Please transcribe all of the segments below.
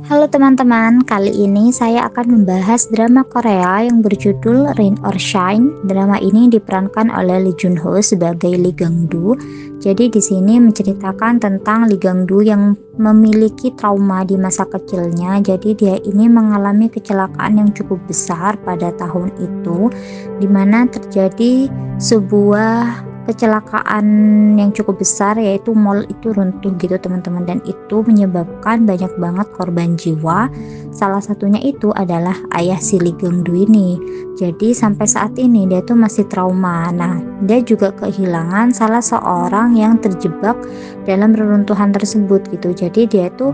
Halo teman-teman, kali ini saya akan membahas drama Korea yang berjudul Rain or Shine. Drama ini diperankan oleh Lee Jun Ho sebagai Lee Gang Do. Jadi di sini menceritakan tentang Lee Gang Do yang memiliki trauma di masa kecilnya. Jadi dia ini mengalami kecelakaan yang cukup besar pada tahun itu, di mana terjadi sebuah kecelakaan yang cukup besar, yaitu mall itu runtuh gitu teman-teman, dan itu menyebabkan banyak banget korban jiwa. Salah satunya itu adalah ayah si Lee Gang Do ini. Jadi sampai saat ini dia tuh masih trauma. Nah, dia juga kehilangan salah seorang yang terjebak dalam reruntuhan tersebut gitu. Jadi dia tuh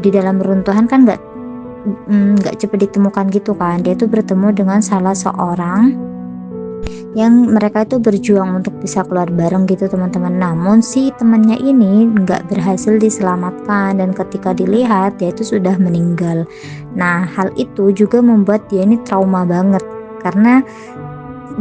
di dalam reruntuhan kan nggak cepat ditemukan gitu kan. Dia tuh bertemu dengan salah seorang yang mereka itu berjuang untuk bisa keluar bareng gitu teman-teman. Namun si temannya ini nggak berhasil diselamatkan, dan ketika dilihat dia itu sudah meninggal. Nah, hal itu juga membuat dia ini trauma banget, karena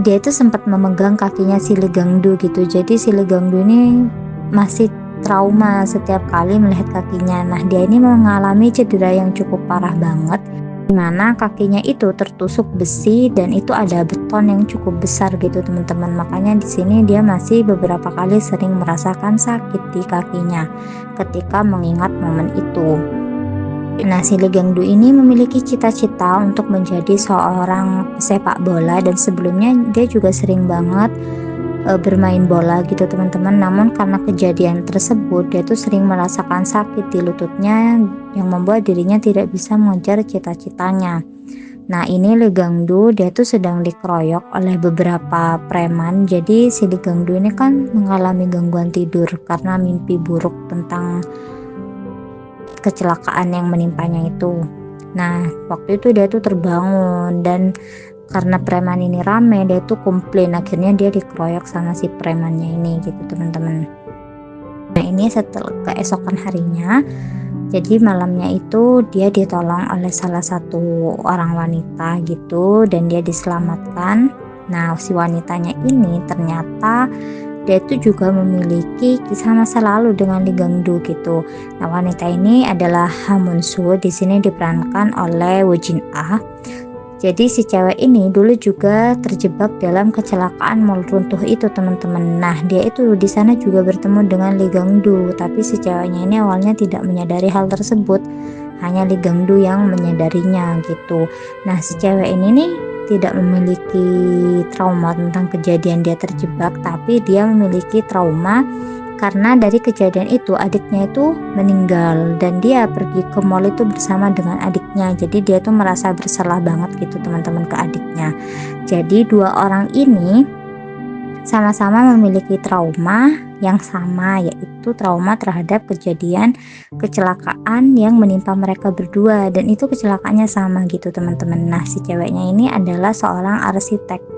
dia itu sempat memegang kakinya si Lee Gang Do gitu. Jadi si Lee Gang Do ini masih trauma setiap kali melihat kakinya. Nah, dia ini mengalami cedera yang cukup parah banget, dimana kakinya itu tertusuk besi dan itu ada beton yang cukup besar gitu teman-teman. Makanya di sini dia masih beberapa kali sering merasakan sakit di kakinya ketika mengingat momen itu. Nah, si Lee Gang Do ini memiliki cita-cita untuk menjadi seorang sepak bola, dan sebelumnya dia juga sering banget bermain bola gitu teman-teman. Namun karena kejadian tersebut dia tuh sering merasakan sakit di lututnya yang membuat dirinya tidak bisa mengejar cita-citanya. Nah, ini Lee Gang Do dia tuh sedang dikeroyok oleh beberapa preman. Jadi si Lee Gang Do ini kan mengalami gangguan tidur karena mimpi buruk tentang kecelakaan yang menimpanya itu. Nah, waktu itu dia tuh terbangun, dan karena preman ini rame, dia tuh komplain, akhirnya dia dikeroyok sama si premannya ini gitu teman-teman. Nah, ini setelah keesokan harinya, jadi malamnya itu dia ditolong oleh salah satu orang wanita gitu, dan dia diselamatkan. Nah, si wanitanya ini ternyata dia itu juga memiliki kisah masa lalu dengan Lee Gang Do gitu. Nah, wanita ini adalah Ha Moon Soo, di sini diperankan oleh Woo Jin Ah. Jadi si cewek ini dulu juga terjebak dalam kecelakaan mall runtuh itu teman-teman. Nah, dia itu di sana juga bertemu dengan Lee Gang Do, tapi si ceweknya ini awalnya tidak menyadari hal tersebut. Hanya Lee Gang Do yang menyadarinya gitu. Nah, si cewek ini nih tidak memiliki trauma tentang kejadian dia terjebak, tapi dia memiliki trauma karena dari kejadian itu adiknya itu meninggal, dan dia pergi ke mall itu bersama dengan adiknya. Jadi dia tuh merasa bersalah banget gitu teman-teman ke adiknya. Jadi dua orang ini sama-sama memiliki trauma yang sama, yaitu trauma terhadap kejadian kecelakaan yang menimpa mereka berdua, dan itu kecelakaannya sama gitu teman-teman. Nah, si ceweknya ini adalah seorang arsitek.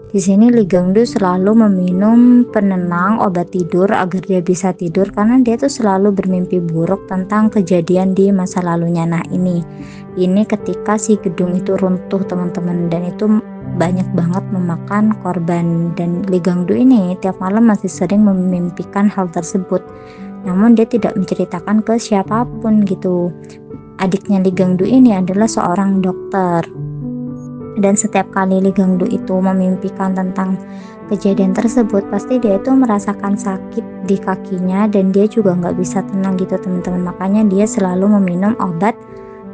Di sini Lee Gang Do selalu meminum penenang obat tidur agar dia bisa tidur, karena dia tuh selalu bermimpi buruk tentang kejadian di masa lalunya. Nah, ini ketika si gedung itu runtuh teman-teman, dan itu banyak banget memakan korban, dan Lee Gang Do ini tiap malam masih sering memimpikan hal tersebut. Namun dia tidak menceritakan ke siapapun gitu. Adiknya Lee Gang Do ini adalah seorang dokter. Dan setiap kali Lee Gang Do itu memimpikan tentang kejadian tersebut, pasti dia itu merasakan sakit di kakinya, dan dia juga nggak bisa tenang gitu teman-teman. Makanya dia selalu meminum obat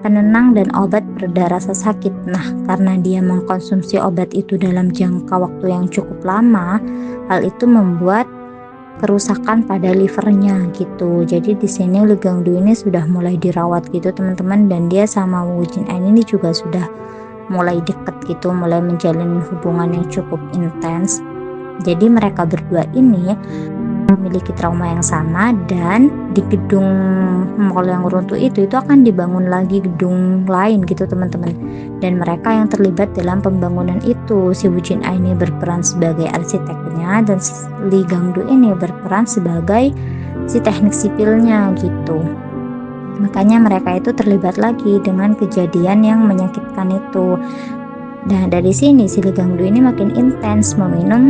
penenang dan obat pereda rasa sakit. Nah, karena dia mengkonsumsi obat itu dalam jangka waktu yang cukup lama, hal itu membuat kerusakan pada livernya gitu. Jadi di sini Lee Gang Do ini sudah mulai dirawat gitu teman-teman, dan dia sama Woo Jin Ah ini juga sudah mulai deket gitu, mulai menjalin hubungan yang cukup intens. Jadi mereka berdua ini memiliki trauma yang sama, dan di gedung mall yang runtuh itu akan dibangun lagi gedung lain gitu teman-teman. Dan mereka yang terlibat dalam pembangunan itu, si Woo Jin Ah ini berperan sebagai arsiteknya, dan Lee Gang Do ini berperan sebagai si teknik sipilnya gitu. Makanya mereka itu terlibat lagi dengan kejadian yang menyakitkan itu. Nah, dari sini si Lee Gang Do ini makin intens meminum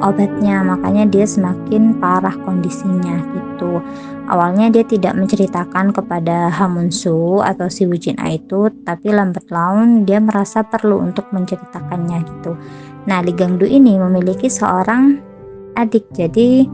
obatnya, makanya dia semakin parah kondisinya gitu. Awalnya dia tidak menceritakan kepada Hamunsu atau si Wujin-a itu, tapi lambat laun dia merasa perlu untuk menceritakannya gitu. Nah, Lee Gang-do ini memiliki seorang adik, jadi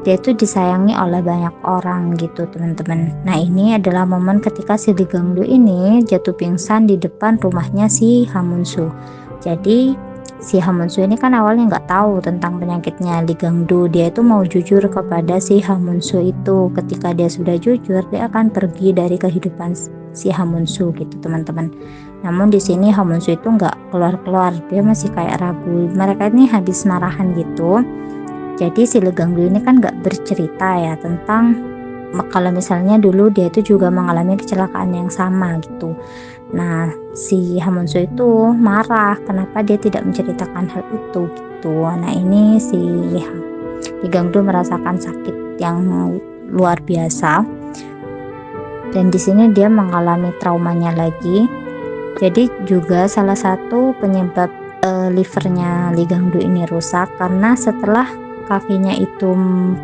dia itu disayangi oleh banyak orang gitu teman-teman. Nah, ini adalah momen ketika si Lee Gang-do ini jatuh pingsan di depan rumahnya si Hamunsu. Jadi si Hamunsu ini kan awalnya nggak tahu tentang penyakitnya Lee Gang-do. Dia itu mau jujur kepada si Hamunsu itu. Ketika dia sudah jujur, dia akan pergi dari kehidupan si Hamunsu gitu teman-teman. Namun di sini Hamunsu itu nggak keluar-keluar, dia masih kayak ragu. Mereka ini habis marahan gitu. Jadi si Lee Gang-do ini kan gak bercerita ya tentang kalau misalnya dulu dia itu juga mengalami kecelakaan yang sama gitu. Nah, si Hamunsu itu marah kenapa dia tidak menceritakan hal itu gitu. Nah, ini si Lee Gang-do merasakan sakit yang luar biasa. Dan di sini dia mengalami traumanya lagi. Jadi juga salah satu penyebab livernya Lee Gang-do ini rusak karena setelah kakinya itu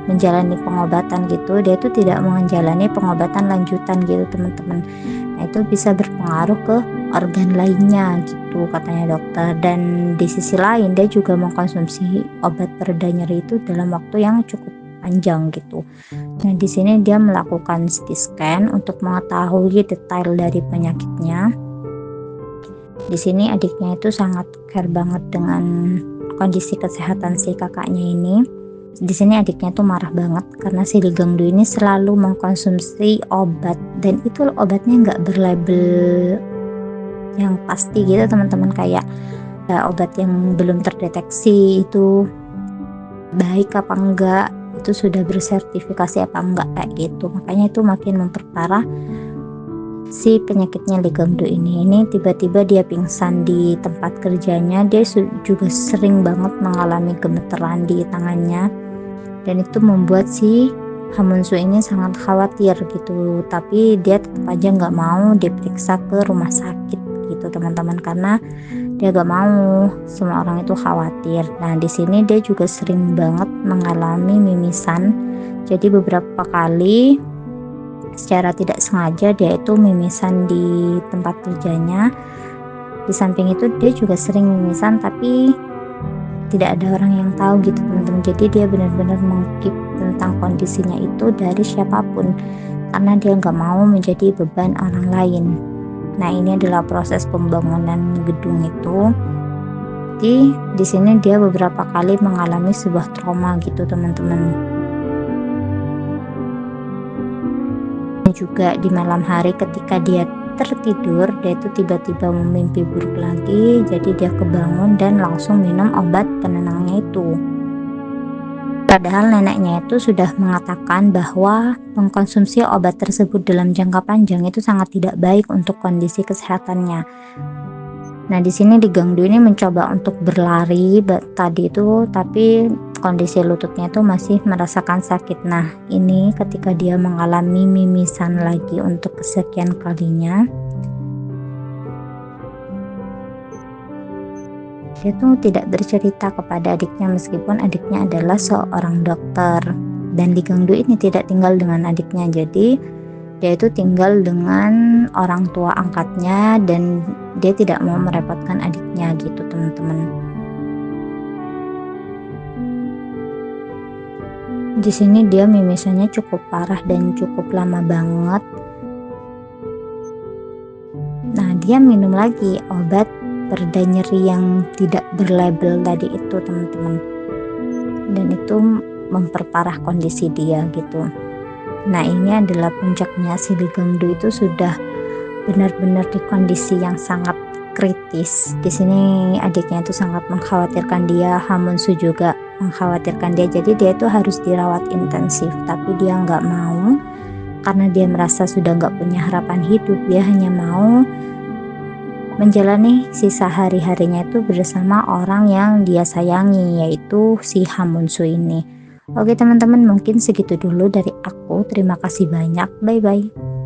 menjalani pengobatan gitu, dia itu tidak menjalani pengobatan lanjutan gitu teman-teman. Nah, itu bisa berpengaruh ke organ lainnya gitu katanya dokter. Dan di sisi lain dia juga mengkonsumsi obat pereda nyeri itu dalam waktu yang cukup panjang gitu. Nah, di sini dia melakukan CT scan untuk mengetahui detail dari penyakitnya. Di sini adiknya itu sangat care banget dengan kondisi kesehatan si kakaknya ini. Di sini adiknya tuh marah banget karena si Lee Gang-do ini selalu mengkonsumsi obat, dan itu obatnya nggak berlabel yang pasti gitu teman-teman, kayak obat yang belum terdeteksi itu baik apa enggak, itu sudah bersertifikasi apa enggak kayak gitu. Makanya itu makin memperparah si penyakitnya Lee Gang-do ini. Tiba-tiba dia pingsan di tempat kerjanya. Dia juga sering banget mengalami gemeteran di tangannya, dan itu membuat si Hamunsu ini sangat khawatir gitu. Tapi dia tetap aja nggak mau diperiksa ke rumah sakit gitu teman-teman, karena dia gak mau semua orang itu khawatir. Nah, di sini dia juga sering banget mengalami mimisan. Jadi beberapa kali secara tidak sengaja dia itu mimisan di tempat kerjanya. Di samping itu dia juga sering mimisan tapi tidak ada orang yang tahu gitu teman-teman. Jadi dia benar-benar mengkeep tentang kondisinya itu dari siapapun, karena dia nggak mau menjadi beban orang lain. Nah, ini adalah proses pembangunan gedung itu. Jadi di sini dia beberapa kali mengalami sebuah trauma gitu teman-teman. Juga di malam hari ketika dia tertidur, dia itu tiba-tiba memimpi buruk lagi. Jadi dia kebangun dan langsung minum obat penenangnya itu. Padahal neneknya itu sudah mengatakan bahwa mengkonsumsi obat tersebut dalam jangka panjang itu sangat tidak baik untuk kondisi kesehatannya. Nah, di sini Lee Gang-do ini mencoba untuk berlari tadi itu, tapi kondisi lututnya itu masih merasakan sakit. Nah, ini ketika dia mengalami mimisan lagi untuk kesekian kalinya. Dia tuh tidak bercerita kepada adiknya meskipun adiknya adalah seorang dokter. Dan Lee Gang-do ini tidak tinggal dengan adiknya, jadi dia itu tinggal dengan orang tua angkatnya dan dia tidak mau merepotkan adiknya gitu teman-teman. Di sini dia mimisannya cukup parah dan cukup lama banget. Nah, dia minum lagi obat pereda nyeri yang tidak berlabel tadi itu teman-teman, dan itu memperparah kondisi dia gitu. Nah, ini adalah puncaknya si Lee Gang-do itu sudah benar-benar di kondisi yang sangat kritis. Di sini adiknya itu sangat mengkhawatirkan dia, Hamunsu juga mengkhawatirkan dia, jadi dia itu harus dirawat intensif. Tapi dia nggak mau karena dia merasa sudah nggak punya harapan hidup. Dia hanya mau menjalani sisa hari-harinya itu bersama orang yang dia sayangi, yaitu si Hamunsu ini. Oke teman-teman, mungkin segitu dulu dari aku. Terima kasih banyak. Bye-bye.